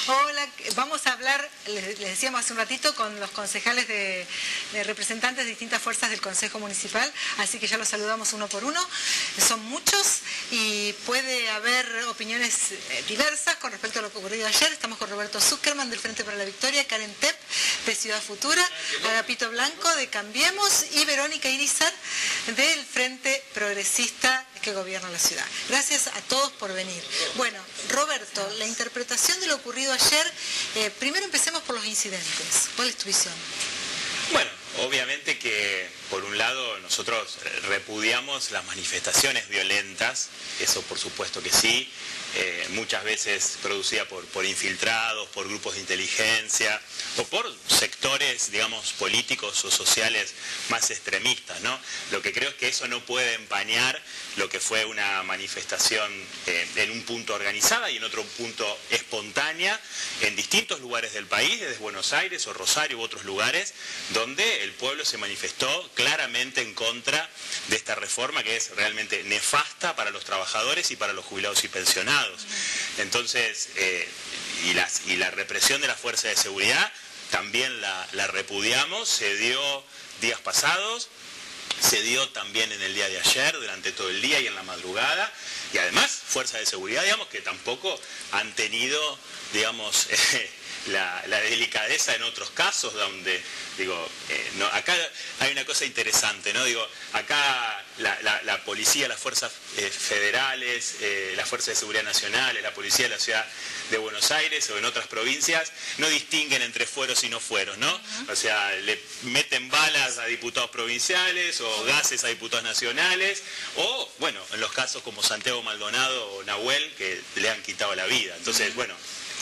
Hola, vamos a hablar, les decíamos hace un ratito, con los concejales de representantes de distintas fuerzas del Consejo Municipal, así que ya los saludamos uno por uno. Son muchos y puede haber opiniones diversas con respecto a lo que ocurrió ayer. Estamos con Roberto Zuckerman del Frente para la Victoria, Karen Tepp de Ciudad Futura, Agapito Blanco de Cambiemos y Verónica Irizar del Frente Progresista que gobierna la ciudad. Gracias a todos por venir. Bueno, Roberto, la interpretación de lo ocurrido ayer, primero empecemos por los incidentes. ¿Cuál es tu visión? Bueno, obviamente que por un lado nosotros repudiamos las manifestaciones violentas, eso por supuesto que sí, muchas veces producida por infiltrados, por grupos de inteligencia o por sectores, digamos, políticos o sociales más extremistas, ¿no? Lo que creo es que eso no puede empañar lo que fue una manifestación en un punto organizada y en otro punto espontánea en distintos lugares del país, desde Buenos Aires o Rosario u otros lugares, donde el pueblo se manifestó claramente en contra de esta reforma que es realmente nefasta para los trabajadores y para los jubilados y pensionados. Entonces, y la represión de la fuerza de seguridad también la repudiamos, se dio días pasados, se dio también en el día de ayer, durante todo el día y en la madrugada, y además fuerzas de seguridad, digamos, que tampoco han tenido, digamos, la delicadeza en otros casos donde, digo, no, acá hay una cosa interesante, ¿no? Digo, acá la policía, las fuerzas federales, las fuerzas de seguridad nacionales, la policía de la ciudad de Buenos Aires o en otras provincias no distinguen entre fueros y no fueros, ¿no? O sea, le meten balas a diputados provinciales o gases a diputados nacionales o, bueno, en los casos como Santiago Maldonado o Nahuel que le han quitado la vida. Entonces, bueno,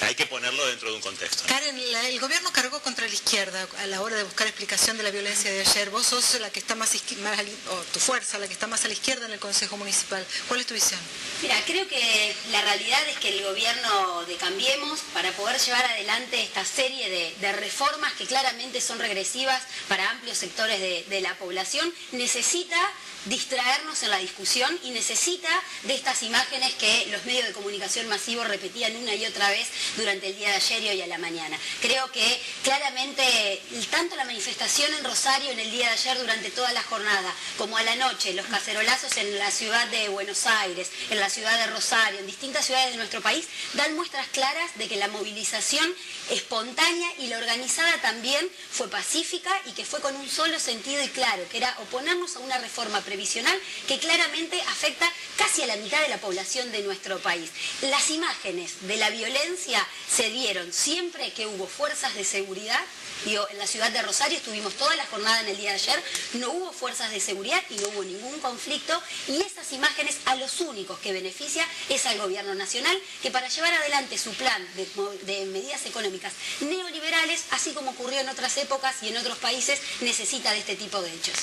hay que ponerlo dentro de un contexto. Karen, el gobierno cargó contra la izquierda a la hora de buscar explicación de la violencia de ayer. Vos sos la que está o tu fuerza, la que está más a la izquierda en el Consejo Municipal. ¿Cuál es tu visión? Mira, creo que la realidad es que el gobierno de Cambiemos, para poder llevar adelante esta serie de reformas que claramente son regresivas para amplios sectores de la población, necesita distraernos en la discusión y necesita de estas imágenes que los medios de comunicación masivos repetían una y otra vez durante el día de ayer y hoy a la mañana. Creo que claramente tanto la manifestación en Rosario en el día de ayer durante toda la jornada, como a la noche, los cacerolazos en la ciudad de Buenos Aires, en la ciudad de Rosario, en distintas ciudades de nuestro país, dan muestras claras de que la movilización espontánea y la organizada también fue pacífica y que fue con un solo sentido y claro, que era oponernos a una reforma previsional que claramente afecta casi a la mitad de la población de nuestro país. Las imágenes de la violencia se dieron siempre que hubo fuerzas de seguridad. Digo, en la ciudad de Rosario estuvimos toda la jornada en el día de ayer, no hubo fuerzas de seguridad y no hubo ningún conflicto, y esas imágenes a los únicos que beneficia es al gobierno nacional, que para llevar adelante su plan de medidas económicas neoliberales, así como ocurrió en otras épocas y en otros países, necesita de este tipo de hechos.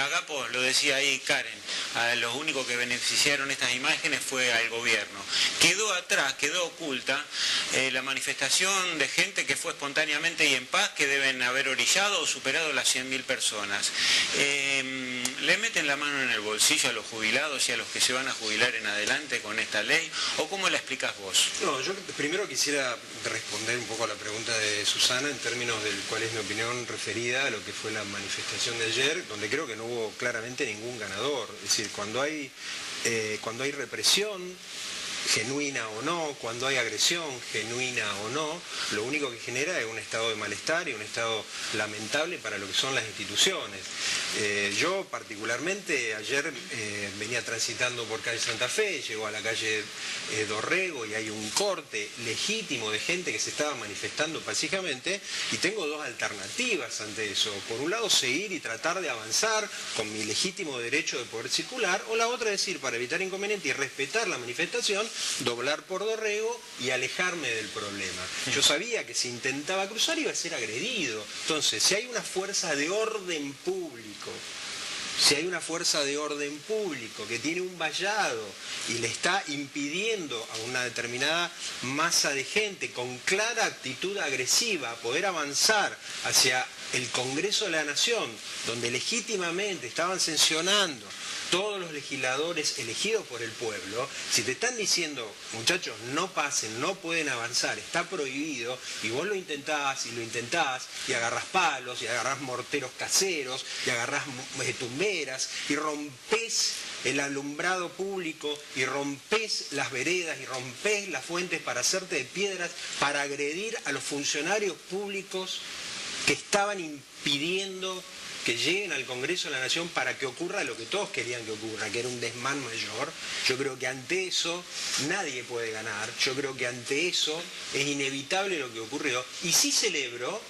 Agapo, lo decía ahí Karen, a los únicos que beneficiaron estas imágenes fue al gobierno. Quedó atrás, quedó oculta la manifestación de gente que fue espontáneamente y en paz, que deben haber orillado o superado las 100.000 personas. ¿Le meten la mano en el bolsillo a los jubilados y a los que se van a jubilar en adelante con esta ley? ¿O cómo la explicás vos? No, yo primero quisiera responder un poco a la pregunta de Susana en términos de cuál es mi opinión referida a lo que fue la manifestación de ayer, donde creo que no hubo claramente ningún ganador. Es decir, cuando hay represión, genuina o no, cuando hay agresión, genuina o no, lo único que genera es un estado de malestar y un estado lamentable para lo que son las instituciones. Yo particularmente ayer venía transitando por calle Santa Fe, llego a la calle Dorrego y hay un corte legítimo de gente que se estaba manifestando pacíficamente y tengo dos alternativas ante eso. Por un lado, seguir y tratar de avanzar con mi legítimo derecho de poder circular, o la otra es decir, para evitar inconvenientes y respetar la manifestación, doblar por Dorrego y alejarme del problema. Yo sabía que si intentaba cruzar iba a ser agredido. Entonces, si hay una fuerza de orden público, que tiene un vallado y le está impidiendo a una determinada masa de gente con clara actitud agresiva poder avanzar hacia el Congreso de la Nación, donde legítimamente estaban sancionando todos los legisladores elegidos por el pueblo, si te están diciendo, muchachos, no pasen, no pueden avanzar, está prohibido, y vos lo intentás, y agarrás palos, y agarrás morteros caseros, y agarrás tumberas, y rompés el alumbrado público, y rompés las veredas, y rompés las fuentes para hacerte de piedras, para agredir a los funcionarios públicos que estaban impidiendo que lleguen al Congreso de la Nación para que ocurra lo que todos querían que ocurra, que era un desmán mayor. Yo creo que ante eso nadie puede ganar, yo creo que ante eso es inevitable lo que ocurrió, y sí celebro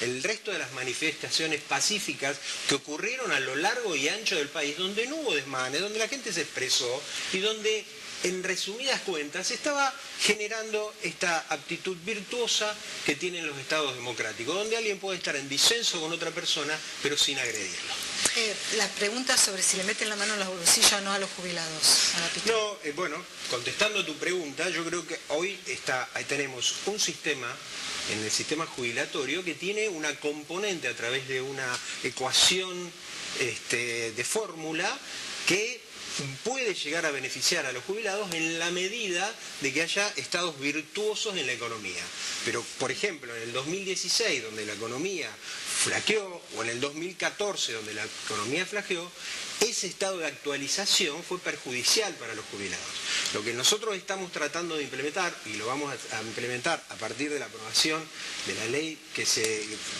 el resto de las manifestaciones pacíficas que ocurrieron a lo largo y ancho del país, donde no hubo desmanes, donde la gente se expresó y donde, en resumidas cuentas, estaba generando esta actitud virtuosa que tienen los estados democráticos, donde alguien puede estar en disenso con otra persona, pero sin agredirlo. La pregunta sobre si le meten la mano en los bolsillos o no a los jubilados. No, bueno, contestando tu pregunta, yo creo que hoy tenemos un sistema, en el sistema jubilatorio, que tiene una componente a través de una ecuación de fórmula que puede llegar a beneficiar a los jubilados en la medida de que haya estados virtuosos en la economía. Pero, por ejemplo, en el 2016, donde la economía flaqueó, o en el 2014, donde la economía flaqueó, ese estado de actualización fue perjudicial para los jubilados. Lo que nosotros estamos tratando de implementar, y lo vamos a implementar a partir de la aprobación de la ley, que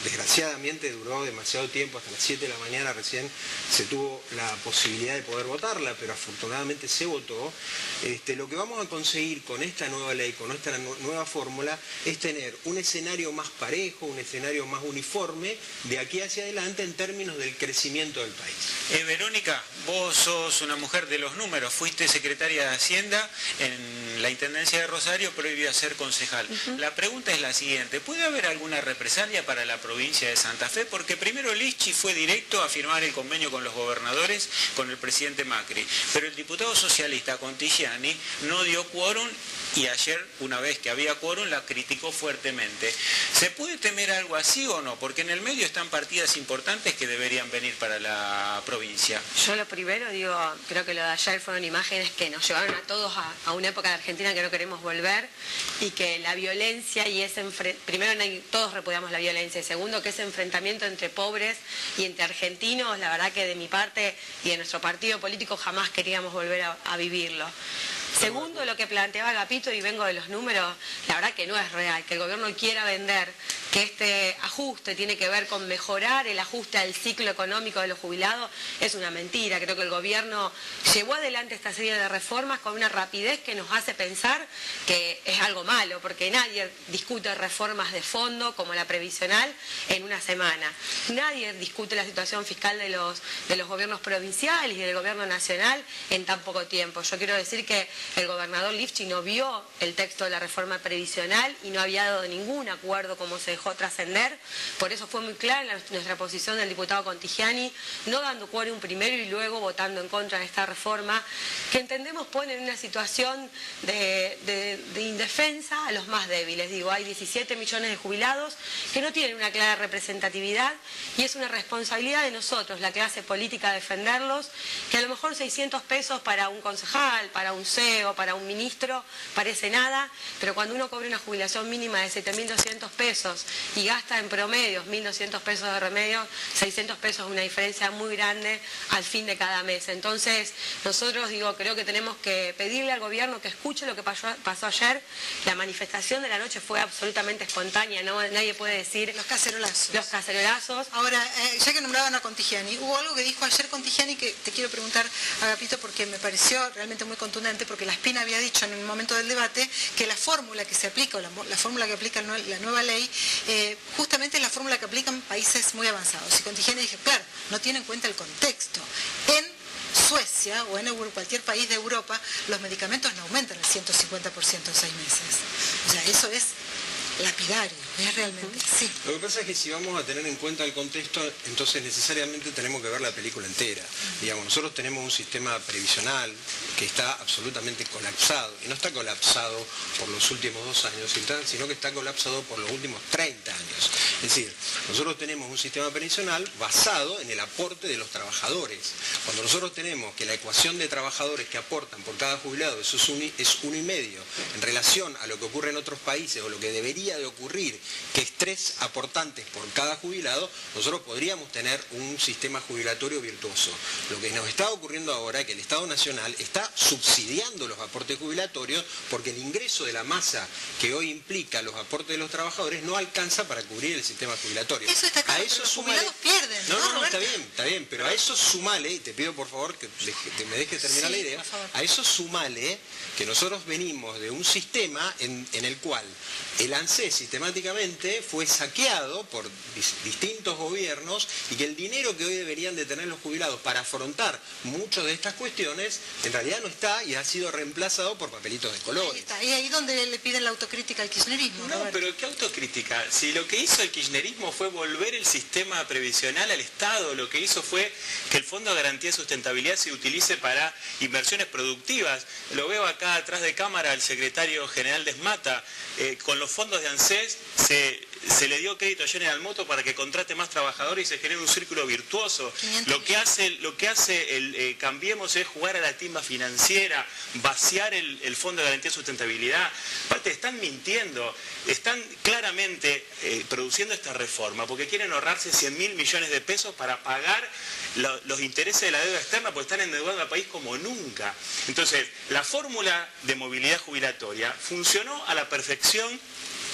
desgraciadamente duró demasiado tiempo, hasta las 7 de la mañana recién se tuvo la posibilidad de poder votarla, pero afortunadamente se votó. Lo que vamos a conseguir con esta nueva ley, con esta nueva fórmula, es tener un escenario más parejo, un escenario más uniforme de aquí hacia adelante en términos del crecimiento del país. Verónica, vos sos una mujer de los números, fuiste secretaria de Hacienda en la Intendencia de Rosario, pero hoy a ser concejal. La pregunta es la siguiente: ¿puede haber alguna represalia para la provincia de Santa Fe? Porque primero Lischy fue directo a firmar el convenio con los gobernadores, con el presidente Macri, pero el diputado socialista Contigiani no dio quórum, y ayer, una vez que había quórum, la criticó fuertemente. ¿Se puede temer algo así o no? Porque en el medio están partidas importantes que deberían venir para la provincia. Yo lo primero digo, creo que lo de ayer fueron imágenes que nos llevaron a todos a una época de Argentina que no queremos volver, y que la violencia y primero todos repudiamos la violencia, y segundo que ese enfrentamiento entre pobres y entre argentinos, la verdad que de mi parte y de nuestro partido político jamás queríamos volver a vivirlo. Segundo, lo que planteaba Agapito, y vengo de los números, la verdad que no es real, que el gobierno quiera vender que este ajuste tiene que ver con mejorar el ajuste al ciclo económico de los jubilados, es una mentira. Creo que el gobierno llevó adelante esta serie de reformas con una rapidez que nos hace pensar que es algo malo, porque nadie discute reformas de fondo como la previsional en una semana. Nadie discute la situación fiscal de los gobiernos provinciales y del gobierno nacional en tan poco tiempo. Yo quiero decir que el gobernador Lischy no vio el texto de la reforma previsional y no había dado ningún acuerdo como se dejó trascender. Por eso fue muy clara nuestra posición del diputado Contigiani, no dando quórum primero y luego votando en contra de esta reforma, que entendemos pone en una situación de indefensa a los más débiles. Digo, hay 17 millones de jubilados que no tienen una clara representatividad, y es una responsabilidad de nosotros, la clase política, defenderlos, que a lo mejor 600 pesos para un concejal, para un CEO, para un ministro, parece nada, pero cuando uno cobra una jubilación mínima de 7.200 pesos y gasta en promedio 1.200 pesos de remedio, 600 pesos es una diferencia muy grande al fin de cada mes. Entonces, nosotros, creo que tenemos que pedirle al gobierno que escuche lo que pasó ayer. La manifestación de la noche fue absolutamente espontánea, ¿no? Nadie puede decir... Los cacerolazos. Los cacerolazos. Ahora, ya que nombraban a Contigiani, hubo algo que dijo ayer Contigiani que te quiero preguntar, Agapito, porque me pareció realmente muy contundente, porque la Spina había dicho en un momento del debate que la fórmula que se aplica, o la fórmula que aplica la nueva ley, justamente es la fórmula que aplican países muy avanzados. Y Contigiani dijo, claro, no tiene en cuenta el contexto. En Suecia o en cualquier país de Europa, los medicamentos no aumentan el 150% en 6 meses. O sea, eso es lapidario, es realmente, sí. Lo que pasa es que si vamos a tener en cuenta el contexto, entonces necesariamente tenemos que ver la película entera. Digamos, nosotros tenemos un sistema previsional que está absolutamente colapsado, y no está colapsado por los últimos 2 años, sino que está colapsado por los últimos 30 años. Es decir, nosotros tenemos un sistema previsional basado en el aporte de los trabajadores. Cuando nosotros tenemos que la ecuación de trabajadores que aportan por cada jubilado, eso es 1,5, en relación a lo que ocurre en otros países, o lo que debería de ocurrir, que es 3 aportantes por cada jubilado, nosotros podríamos tener un sistema jubilatorio virtuoso. Lo que nos está ocurriendo ahora es que el Estado Nacional está subsidiando los aportes jubilatorios, porque el ingreso de la masa que hoy implica los aportes de los trabajadores no alcanza para cubrir el sistema jubilatorio. Eso está claro, a eso los sumale... jubilados pierden, ¿no, No, Roberto? está bien, pero a eso sumale, y te pido por favor que me dejes terminar Sí, la idea, por favor. a eso sumale que nosotros venimos de un sistema en el cual el ANSES sistemáticamente fue saqueado por distintos gobiernos, y que el dinero que hoy deberían de tener los jubilados para afrontar muchas de estas cuestiones, en realidad no está, y ha sido reemplazado por papelitos de Ahí colores. está, y ahí donde le piden la autocrítica al kirchnerismo, No, Roberto. pero ¿qué autocrítica? Si lo que hizo el kirchnerismo fue volver el sistema previsional al Estado, lo que hizo fue que el Fondo de Garantía de Sustentabilidad se utilice para inversiones productivas. Lo veo acá atrás de cámara al secretario general de ESMATA. Con los fondos de ANSES se le dio crédito a General Motors para que contrate más trabajadores y se genere un círculo virtuoso. Lo que hace el Cambiemos es jugar a la timba financiera, vaciar el Fondo de Garantía de Sustentabilidad. Aparte, están mintiendo, están claramente produciendo esta reforma porque quieren ahorrarse 100.000 millones de pesos para pagar los intereses de la deuda externa, porque están endeudando al país como nunca. Entonces, la fórmula de movilidad jubilatoria funcionó a la perfección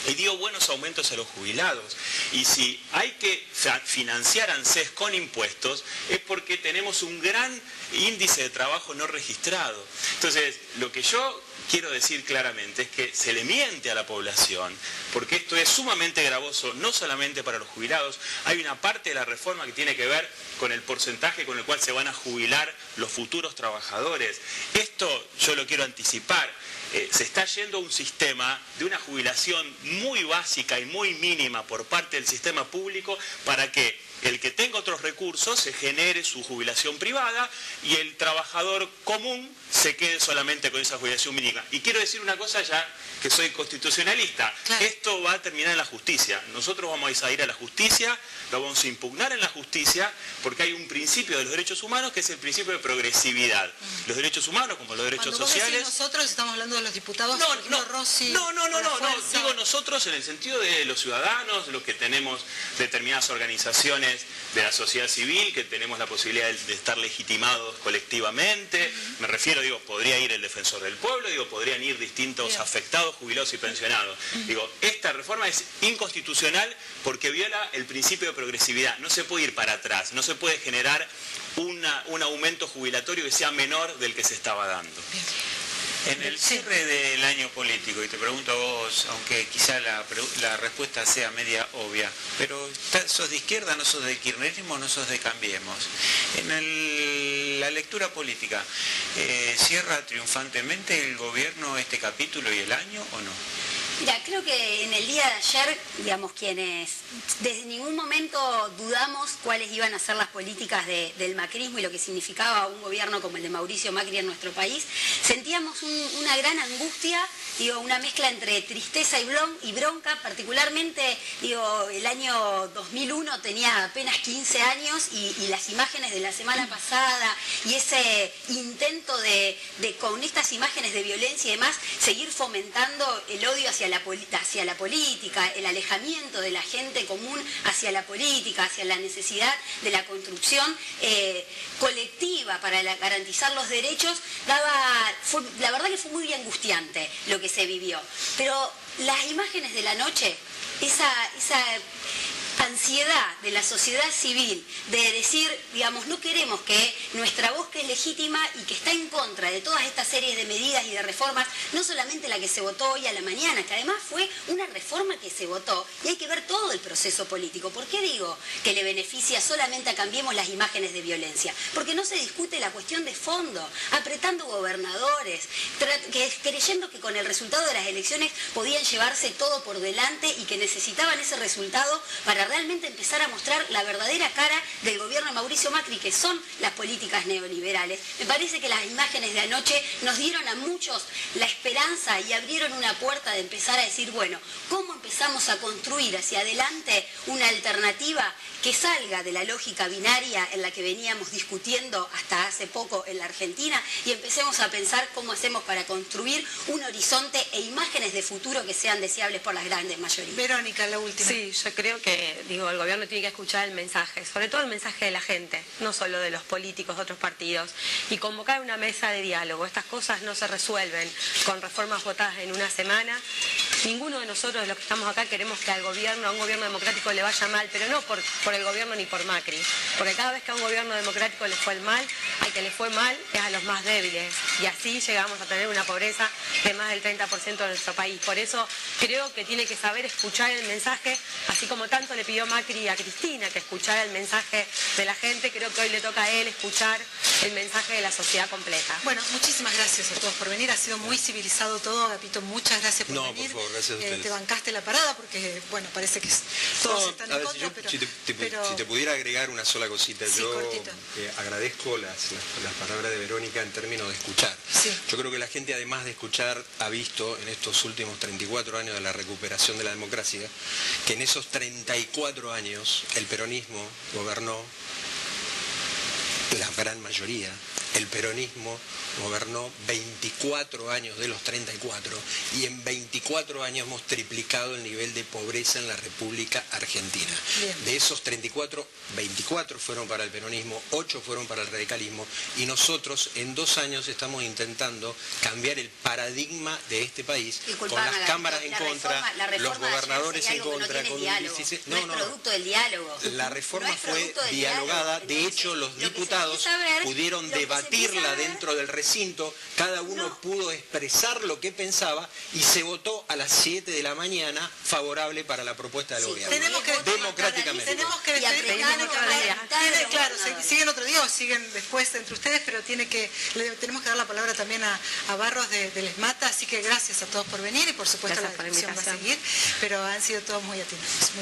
y dio buenos aumentos a los jubilados. Y si hay que financiar ANSES con impuestos, es porque tenemos un gran índice de trabajo no registrado. Entonces, lo que yo quiero decir claramente es que se le miente a la población, porque esto es sumamente gravoso, no solamente para los jubilados. Hay una parte de la reforma que tiene que ver con el porcentaje con el cual se van a jubilar los futuros trabajadores. Esto yo lo quiero anticipar. Se está yendo a un sistema de una jubilación muy básica y muy mínima por parte del sistema público, para que el que tenga otros recursos se genere su jubilación privada y el trabajador común se quede solamente con esa jubilación mínima. Y quiero decir una cosa, ya que soy constitucionalista, claro. Esto va a terminar en la justicia. Nosotros vamos a ir a la justicia, lo vamos a impugnar en la justicia, porque hay un principio de los derechos humanos que es el principio de progresividad. Los derechos humanos, como los derechos Cuando vos sociales... decís nosotros, estamos hablando de los diputados, Rossi, No, La Fuerza. digo nosotros en el sentido de los ciudadanos, los que tenemos determinadas organizaciones de la sociedad civil, que tenemos la posibilidad de estar legitimados colectivamente. Me refiero, podría ir el defensor del pueblo, podrían ir distintos Bien. afectados, jubilados y pensionados. Esta reforma es inconstitucional porque viola el principio de progresividad. No se puede ir para atrás, no se puede generar un aumento jubilatorio que sea menor del que se estaba dando. Bien. En el cierre del año político, y te pregunto a vos, aunque quizá la respuesta sea media obvia, pero ¿sos de izquierda, no sos de kirchnerismo, no sos de Cambiemos? En la lectura política, ¿cierra triunfantemente el gobierno este capítulo y el año o no? Mira, creo que en el día de ayer, quienes desde ningún momento dudamos cuáles iban a ser las políticas del macrismo y lo que significaba un gobierno como el de Mauricio Macri en nuestro país, sentíamos una gran angustia, una mezcla entre tristeza y bronca. Particularmente, el año 2001 tenía apenas 15 años y las imágenes de la semana pasada y ese intento de con estas imágenes de violencia y demás, seguir fomentando el odio hacia la política, el alejamiento de la gente común hacia la política, hacia la necesidad de la construcción colectiva para garantizar los derechos, la verdad que fue muy angustiante lo que se vivió. Pero las imágenes de la noche, ansiedad de la sociedad civil de decir, digamos, no queremos que nuestra voz, que es legítima y que está en contra de todas estas series de medidas y de reformas, no solamente la que se votó hoy a la mañana, que además fue una reforma que se votó, y hay que ver todo el proceso político. ¿Por qué digo que le beneficia solamente a Cambiemos las imágenes de violencia? Porque no se discute la cuestión de fondo, apretando gobernadores, creyendo que con el resultado de las elecciones podían llevarse todo por delante y que necesitaban ese resultado para realmente empezar a mostrar la verdadera cara del gobierno de Mauricio Macri, que son las políticas neoliberales. Me parece que las imágenes de anoche nos dieron a muchos la esperanza y abrieron una puerta de empezar a decir, bueno, ¿cómo empezamos a construir hacia adelante una alternativa que salga de la lógica binaria en la que veníamos discutiendo hasta hace poco en la Argentina, y empecemos a pensar cómo hacemos para construir un horizonte e imágenes de futuro que sean deseables por las grandes mayorías? Verónica, la última. Sí, yo creo que el gobierno tiene que escuchar el mensaje, sobre todo el mensaje de la gente, no solo de los políticos de otros partidos, y convocar una mesa de diálogo. Estas cosas no se resuelven con reformas votadas en una semana. Ninguno de nosotros, de los que estamos acá, queremos que a un gobierno democrático le vaya mal, pero no por el gobierno ni por Macri, porque cada vez que a un gobierno democrático le fue mal, al que le fue mal es a los más débiles, y así llegamos a tener una pobreza de más del 30% de nuestro país. Por eso creo que tiene que saber escuchar el mensaje, así como tanto le pidió Macri a Cristina que escuchara el mensaje de la gente. Creo que hoy le toca a él escuchar el mensaje de la sociedad completa. Bueno, muchísimas gracias a todos por venir, ha sido muy civilizado todo. Agapito, muchas gracias por venir. Por favor, gracias a ustedes. Te bancaste la parada porque, bueno, parece que todos están en contra, si te pudiera agregar una sola cosita, sí, yo cortito. Agradezco las palabras de Verónica en términos de escuchar. Sí. Yo creo que la gente, además de escuchar, ha visto en estos últimos 34 años de la recuperación de la democracia, que en esos 34 años el peronismo gobernó la gran mayoría. El peronismo gobernó 24 años de los 34 y en 24 años hemos triplicado el nivel de pobreza en la República Argentina. Bien. De esos 34, 24 fueron para el peronismo, 8 fueron para el radicalismo, y nosotros en 2 años estamos intentando cambiar el paradigma de este país, con las cámaras en contra, los gobernadores en contra, con un 16... No es producto del diálogo. La reforma fue dialogada, de hecho los diputados pudieron debatirla dentro del recinto, cada uno pudo expresar lo que pensaba y se votó a las 7 de la mañana favorable para la propuesta del gobierno. Democráticamente. Tenemos que claro, siguen otro día o siguen después entre ustedes, pero tenemos que dar la palabra también a Barros de Les Mata, así que gracias a todos por venir y por supuesto la discusión va a seguir, pero han sido todos muy atentos.